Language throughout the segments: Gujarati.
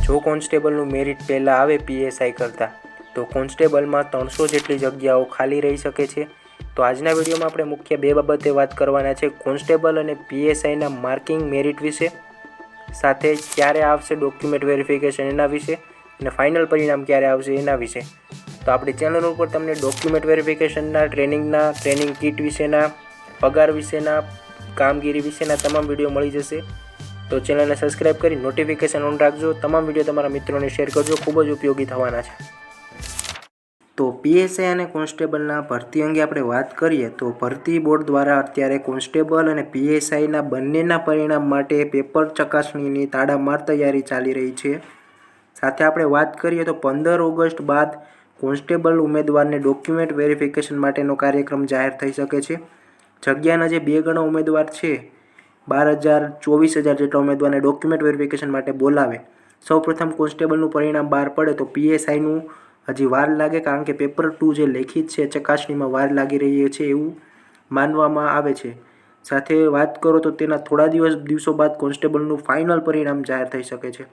જો કોન્સ્ટેબલનું મેરિટ પહેલાં આવે PSI કરતાં તો કોન્સ્ટેબલમાં 300 જેટલી જગ્યાઓ ખાલી રહી શકે છે. તો આજના વિડીયોમાં આપણે મુખ્ય બે બાબતે વાત કરવાના છે, કોન્સ્ટેબલ અને PSIના માર્કિંગ મેરિટ વિશે, સાથે ક્યારે આવશે ડોક્યુમેન્ટ વેરિફિકેશન એના વિશે, અને ફાઇનલ પરિણામ ક્યારે આવશે એના વિશે. તો આપણી ચેનલ ઉપર તમને ડોક્યુમેન્ટ વેરિફિકેશનના ટ્રેનિંગ કિટ વિશેના, પગાર વિશેના, કામગીરી વિશેના તમામ વિડીયો મળી જશે. તો ચેનલને સબસ્ક્રાઈબ કરી નોટિફિકેશન ઓન રાખજો. તમામ વિડીયો તમારા મિત્રોને શેર કરજો, ખૂબ જ ઉપયોગી થવાના છે. તો PSI અને કોન્સ્ટેબલના ભરતી અંગે આપણે વાત કરીએ તો ભરતી બોર્ડ દ્વારા અત્યારે કોન્સ્ટેબલ અને PSIના બંનેના પરિણામ માટે પેપર ચકાસણીની તાડામાર તૈયારી ચાલી રહી છે. સાથે આપણે વાત કરીએ તો 15 ઓગસ્ટ બાદ કોન્સ્ટેબલ ઉમેદવારને ડોક્યુમેન્ટ વેરિફિકેશન માટેનો કાર્યક્રમ જાહેર થઈ શકે છે. જગ્યાના જે 2 ગણા ઉમેદવાર છે, 12,000 24,000 જેટલા ઉમેદવારને ડોક્યુમેન્ટ વેરિફિકેશન માટે બોલાવે. સૌપ્રથમ કોન્સ્ટેબલનું પરિણામ બહાર પડે તો PSIનું હજી વાર લાગે, કારણ કે પેપર 2 જે લેખિત છે ચકાસણીમાં વાર લાગી રહી છે એવું માનવામાં આવે છે. સાથે વાત કરો તો તેના થોડા દિવસો બાદ કોન્સ્ટેબલનું ફાઇનલ પરિણામ જાહેર થઈ શકે છે.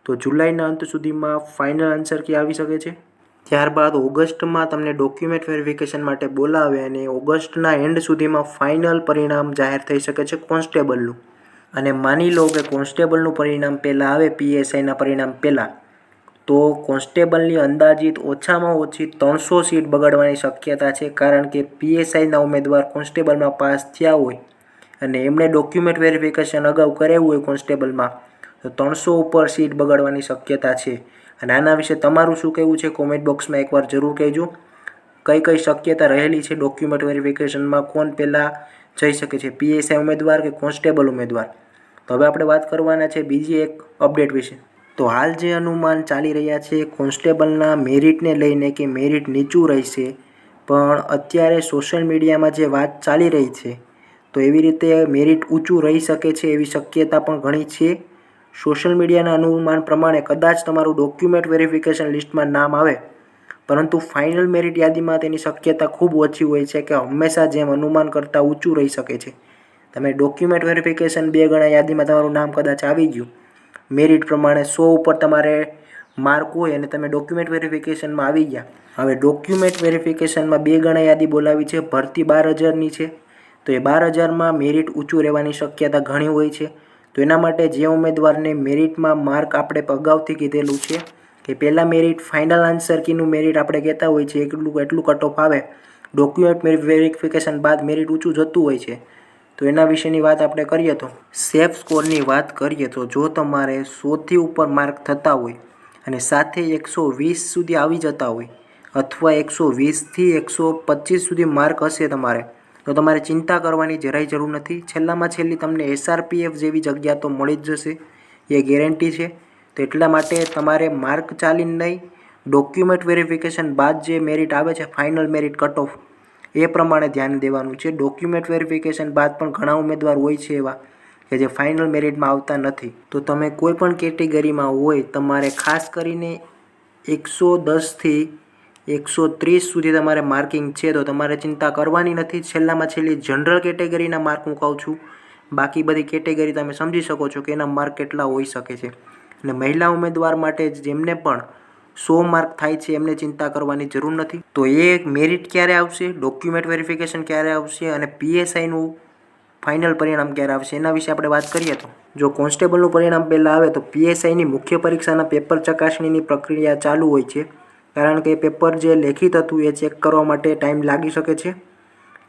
તો જુલાઈના અંત સુધીમાં ફાઇનલ આન્સર કી આવી શકે છે. ત્યારબાદ ઓગસ્ટમાં તમને ડોક્યુમેન્ટ વેરિફિકેશન માટે બોલાવે અને ઓગસ્ટના એન્ડ સુધીમાં ફાઇનલ પરિણામ જાહેર થઈ શકે છે કોન્સ્ટેબલનું. અને માની લો કે કોન્સ્ટેબલનું પરિણામ પહેલાં આવે PSIના પરિણામ પહેલાં, તો કોન્સ્ટેબલની અંદાજિત ઓછામાં ઓછી 300 સીટ બગાડવાની શક્યતા છે, કારણ કે PSIના ઉમેદવાર કોન્સ્ટેબલમાં પાસ થયા હોય અને એમણે ડોક્યુમેન્ટ વેરિફિકેશન અગાઉ કરાવ્યું હોય કોન્સ્ટેબલમાં, તો 300 ઉપર સીટ બગાડવાની શક્યતા છે. અને આના વિશે તમારું શું કહેવું છે કોમેન્ટ બોક્સમાં એકવાર જરૂર કહેજો. કઈ શક્યતા રહેલી છે ડોક્યુમેન્ટ વેરિફિકેશનમાં, કોણ પહેલાં જઈ શકે છે, PSI ઉમેદવાર કે કોન્સ્ટેબલ ઉમેદવાર? તો હવે આપણે વાત કરવાના છે બીજી એક અપડેટ વિશે. તો હાલ જે અનુમાન ચાલી રહ્યા છે કોન્સ્ટેબલના મેરિટને લઈને કે મેરિટ નીચું રહેશે, પણ અત્યારે સોશિયલ મીડિયામાં જે વાત ચાલી રહી છે તો એવી રીતે મેરિટ ઊંચું રહી શકે છે એવી શક્યતા પણ ઘણી છે. સોશિયલ મીડિયાના અનુમાન પ્રમાણે કદાચ તમારું ડોક્યુમેન્ટ વેરિફિકેશન લિસ્ટમાં નામ આવે, પરંતુ ફાઇનલ મેરિટ યાદીમાં તેની શક્યતા ખૂબ ઓછી હોય છે કે હંમેશા જેમ અનુમાન કરતાં ઊંચું રહી શકે છે. તમે ડોક્યુમેન્ટ વેરિફિકેશન 2 ગણા યાદીમાં તમારું નામ કદાચ આવી ગયું, મેરિટ પ્રમાણે 100 ઉપર તમારે માર્ક હોય અને તમે ડોક્યુમેન્ટ વેરિફિકેશનમાં આવી ગયા. હવે ડોક્યુમેન્ટ વેરિફિકેશનમાં 2 ગણા યાદી બોલાવી છે, ભરતી 12,000ની છે, તો એ 12,000માં મેરિટ ઊંચું રહેવાની શક્યતા ઘણી હોય છે. તો એના માટે જે ઉમેદવારને મેરિટમાં માર્ક આપણે અગાઉથી કીધેલું છે કે પહેલાં મેરિટ ફાઇનલ આન્સર કીનું મેરિટ આપણે કહેતા હોય છે એટલું કટ ઓફ આવે, ડોક્યુમેન્ટ વેરિફિકેશન બાદ મેરિટ ઊંચું જતું હોય છે. તો એના વિશેની વાત આપણે કરીએ તો સેફ સ્કોરની વાત કરીએ તો જો તમારે 100થી ઉપર માર્ક થતા હોય અને સાથે 120 સુધી આવી જતા હોય, અથવા 120થી 125 સુધી માર્ક હશે તમારે, તો તમારે ચિંતા કરવાની જરાય જરૂર નથી. છેલ્લામાં છેલ્લી તમને SRPF જેવી જગ્યા તો મળી જ જશે, એ ગેરંટી છે. તો એટલા માટે તમારે માર્ક ચાલીને નહીં, ડોક્યુમેન્ટ વેરિફિકેશન બાદ જે મેરિટ આવે છે ફાઇનલ મેરિટ કટ ઓફ, એ પ્રમાણે ધ્યાન દેવાનું છે. ડોક્યુમેન્ટ વેરિફિકેશન બાદ પણ ઘણા ઉમેદવાર હોય છે એવા કે જે ફાઇનલ મેરિટમાં આવતા નથી. તો તમે કોઈ પણ કેટેગરીમાં હોય, તમારે ખાસ કરીને 110થી 130 સુધી તમારે માર્કિંગ છે તો તમારે ચિંતા કરવાની નથી. છેલ્લામાં છેલ્લી જનરલ કેટેગરીના માર્ક હું કહું છું, બાકી બધી કેટેગરી તમે સમજી શકો છો કે એના માર્ક કેટલા હોઈ શકે છે. અને મહિલા ઉમેદવાર માટે જેમને પણ 100 માર્ક થાય છે એમને ચિંતા કરવાની જરૂર નથી. તો એ મેરિટ ક્યારે આવશે, ડોક્યુમેન્ટ વેરિફિકેશન ક્યારે આવશે અને PSIનું ફાઇનલ પરિણામ ક્યારે આવશે એના વિશે આપણે વાત કરીએ તો જો કોન્સ્ટેબલનું પરિણામ પહેલાં આવે તો PSIની મુખ્ય પરીક્ષાના પેપર ચકાસણીની પ્રક્રિયા ચાલુ હોય છે, કારણ કે પેપર જે લેખિત હતું એ ચેક કરવા માટે ટાઈમ લાગી શકે છે.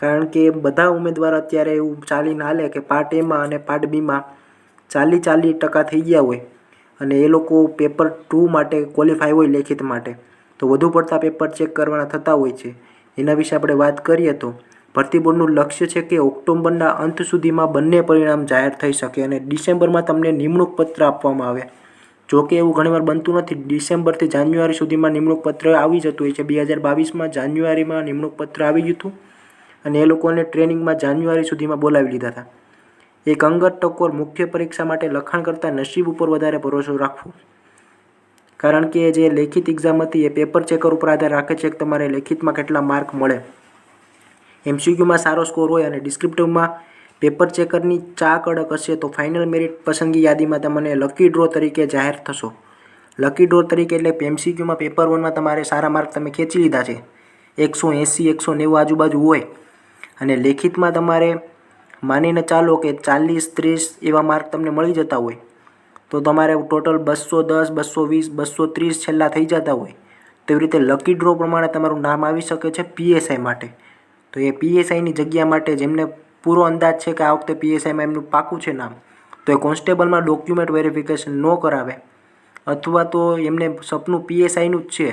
કારણ કે બધા ઉમેદવાર અત્યારે એવું ચાલીને હાલે કે પાર્ટ Aમાં અને પાર્ટ Bમાં 40% થઈ ગયા હોય અને એ લોકો પેપર 2 માટે ક્વોલિફાય હોય લેખિત માટે, તો વધુ પડતા પેપર ચેક કરવાના થતા હોય છે. એના વિશે આપણે વાત કરીએ તો ભરતી બોર્ડનું લક્ષ્ય છે કે ઓક્ટોબરના અંત સુધીમાં બંને પરિણામ જાહેર થઈ શકે અને ડિસેમ્બરમાં તમને નિમણૂક પત્ર આપવામાં આવે. જો કે એવું ઘણીવાર બનતું નથી. ડિસેમ્બરથી જાન્યુઆરી સુધીમાં નિમણૂક પત્ર આવી જતું હોય છે. 2022માં જાન્યુઆરીમાં નિમણૂક પત્ર આવી ગયું હતું અને એ લોકોને ટ્રેનિંગમાં જાન્યુઆરી સુધીમાં બોલાવી લીધા હતા. એક અંગત ટકોર મુખ્ય પરીક્ષા માટે લખાણ કરતાં નસીબ ઉપર વધારે ભરોસો રાખવો, કારણ કે જે લેખિત એક્ઝામ હતી એ પેપર ચેકર ઉપર આધાર રાખે છે કે તમારે લેખિતમાં કેટલા માર્ક મળે. MCQમાં સારો સ્કોર હોય અને ડિસ્ક્રિપ્ટિવમાં પેપર ચેકરની ચા કડક હશે તો ફાઇનલ મેરિટ પસંદગી યાદીમાં તમને લકી ડ્રો તરીકે જાહેર થશો. લકી ડ્રો તરીકે એટલે MCQમાં પેપર 1માં તમારે સારા માર્ક તમે ખેંચી લીધા છે, 180 190 આજુબાજુ હોય, અને લેખિતમાં તમારે માનીને ચાલો કે 40 30 એવા માર્ક તમને મળી જતા હોય, તો તમારે ટોટલ 210 220 230 છેલ્લા થઈ જતા હોય, તો એવી રીતે લકી ડ્રો પ્રમાણે તમારું નામ આવી શકે છે PSI માટે. તો એ PSIની જગ્યા માટે જેમને પૂરો અંદાજ છે કે આ વખતે PSIમાં એમનું પાકું છે નામ, તો એ કોન્સ્ટેબલમાં ડોક્યુમેન્ટ વેરિફિકેશન ન કરાવે, અથવા તો એમને સપનું PSIનું જ છે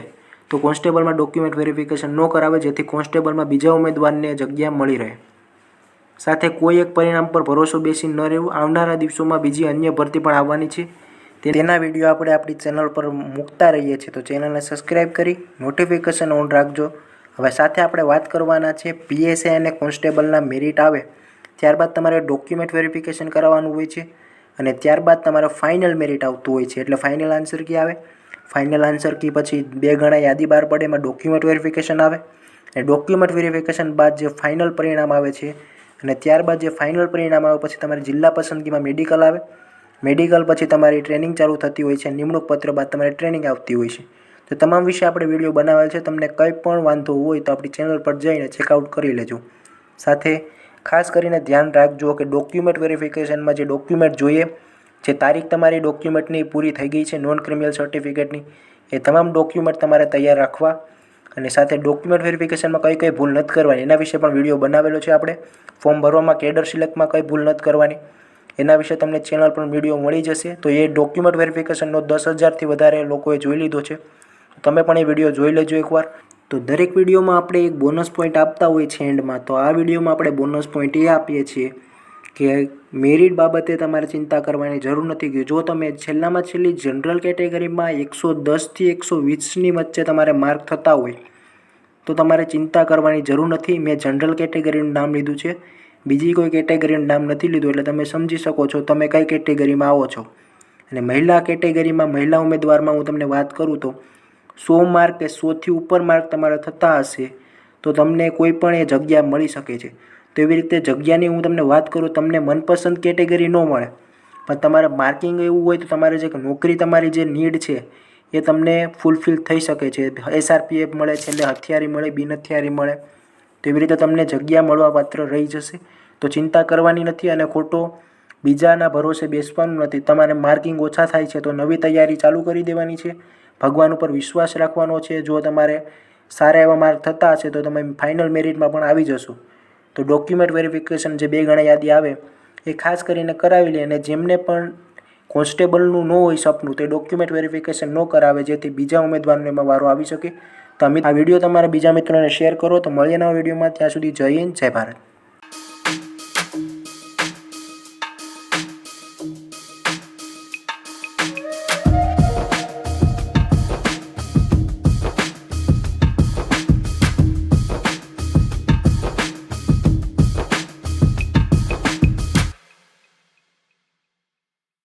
તો કોન્સ્ટેબલમાં ડોક્યુમેન્ટ વેરિફિકેશન ન કરાવે, જેથી કોન્સ્ટેબલમાં બીજા ઉમેદવારને જગ્યા મળી રહે. સાથે કોઈ એક પરિણામ પર ભરોસો બેસી ન રહેવું. આવનારા દિવસોમાં બીજી અન્ય ભરતી પણ આવવાની છે, તેના વિડીયો આપણે આપણી ચેનલ પર મૂકતા રહીએ છીએ, તો ચેનલને સબસ્ક્રાઈબ કરી નોટિફિકેશન ઓન રાખજો. હવે સાથે આપણે વાત કરવાના છે PSI અને કોન્સ્ટેબલના મેરિટ આવે ત્યારબાદ તમારે ડોક્યુમેન્ટ વેરિફિકેશન કરાવવાનું હોય છે, અને ત્યારબાદ તમારે ફાઇનલ મેરિટ આવતું હોય છે. એટલે ફાઇનલ આન્સર કી આવે, ફાઇનલ આન્સર કી પછી 2 ગણા યાદી બહાર પડે, એમાં ડોક્યુમેન્ટ વેરિફિકેશન આવે, અને ડોક્યુમેન્ટ વેરિફિકેશન બાદ જે ફાઇનલ પરિણામ આવે છે, અને ત્યારબાદ જે ફાઇનલ પરિણામ આવે પછી તમારી જિલ્લા પસંદગીમાં મેડિકલ આવે, મેડિકલ પછી તમારી ટ્રેનિંગ ચાલુ થતી હોય છે, નિમણૂક પત્ર બાદ તમારી ટ્રેનિંગ આવતી હોય છે. તો તમામ વિશે આપણે વિડીયો બનાવેલ છે, તમને કંઈ પણ વાંધો હોય તો આપણી ચેનલ પર જઈને ચેકઆઉટ કરી લેજો. સાથે ખાસ કરીને ધ્યાન રાખજો કે ડોક્યુમેન્ટ વેરિફિકેશનમાં જે ડોક્યુમેન્ટ જોઈએ, જે તારીખ તમારી ડોક્યુમેન્ટની પૂરી થઈ ગઈ છે નોન ક્રિમિનલ સર્ટિફિકેટની, એ તમામ ડોક્યુમેન્ટ તમારે તૈયાર રાખવા, અને સાથે ડોક્યુમેન્ટ વેરિફિકેશનમાં કઈ ભૂલ નથી કરવાની એના વિશે પણ વિડીયો બનાવેલો છે આપણે. ફોર્મ ભરવામાં કેડર સિલેક્ટમાં કઈ ભૂલ નથી કરવાની એના વિશે તમને ચેનલ પર વિડીયો મળી જશે. તો એ ડોક્યુમેન્ટ વેરિફિકેશનનો 10,000થી વધારે લોકોએ જોઈ લીધો છે, તમે પણ એ વિડીયો જોઈ લેજો એકવાર. તો દરેક વિડીયોમાં આપણે એક બોનસ પોઈન્ટ આપતા હોય છે એન્ડમાં, તો આ વિડીયોમાં આપણે બોનસ પોઈન્ટ એ આપીએ છીએ કે મેરિટ બાબતે તમારે ચિંતા કરવાની જરૂર નથી. જો તમે છેલ્લામાં છેલ્લી જનરલ કેટેગરીમાં 110થી 120ની વચ્ચે તમારે માર્ક થતા હોય તો તમારે ચિંતા કરવાની જરૂર નથી. મેં જનરલ કેટેગરીનું નામ લીધું છે, બીજી કોઈ કેટેગરીનું નામ નથી લીધું, એટલે તમે સમજી શકો છો તમે કઈ કેટેગરીમાં આવો છો. અને મહિલા કેટેગરીમાં મહિલા ઉમેદવારમાં હું તમને વાત કરું તો 100 માર્ક કે 100થી ઉપર માર્ક તમારે થતા હશે તો તમને કોઈ પણ એ જગ્યા મળી શકે છે. તો એવી રીતે જગ્યાની હું તમને વાત કરું, તમને મનપસંદ કેટેગરી ન મળે, પણ તમારે માર્કિંગ એવું હોય તો તમારે જે નોકરી તમારી જે નીડ છે એ તમને ફૂલફિલ થઈ શકે છે. SRPF મળે છે, એટલે હથિયારી મળે, બિન હથિયારી મળે, તો એવી રીતે તમને જગ્યા મળવા પાત્ર રહી જશે. તો ચિંતા કરવાની નથી અને ખોટો બીજાના ભરોસે બેસવાનું નથી. તમારે માર્કિંગ ઓછા થાય છે તો નવી તૈયારી ચાલુ કરી દેવાની છે, ભગવાન ઉપર વિશ્વાસ રાખવાનો છે. જો તમારે સારા એવા માર્ક થતા હશે તો તમે ફાઇનલ મેરિટમાં પણ આવી જશો. તો ડોક્યુમેન્ટ વેરિફિકેશન જે 2 ગણા યાદી આવે એ ખાસ કરીને કરાવી લે, અને જેમને પણ કોન્સ્ટેબલનું ન હોય સપનું તે ડોક્યુમેન્ટ વેરિફિકેશન ન કરાવે, જેથી બીજા ઉમેદવારને એમાં વારો આવી શકે. તો આ વિડીયો તમારા બીજા મિત્રોને શેર કરો. તો મળીએ નવા વિડીયોમાં, ત્યાં સુધી જય હિન્દ, જય ભારત.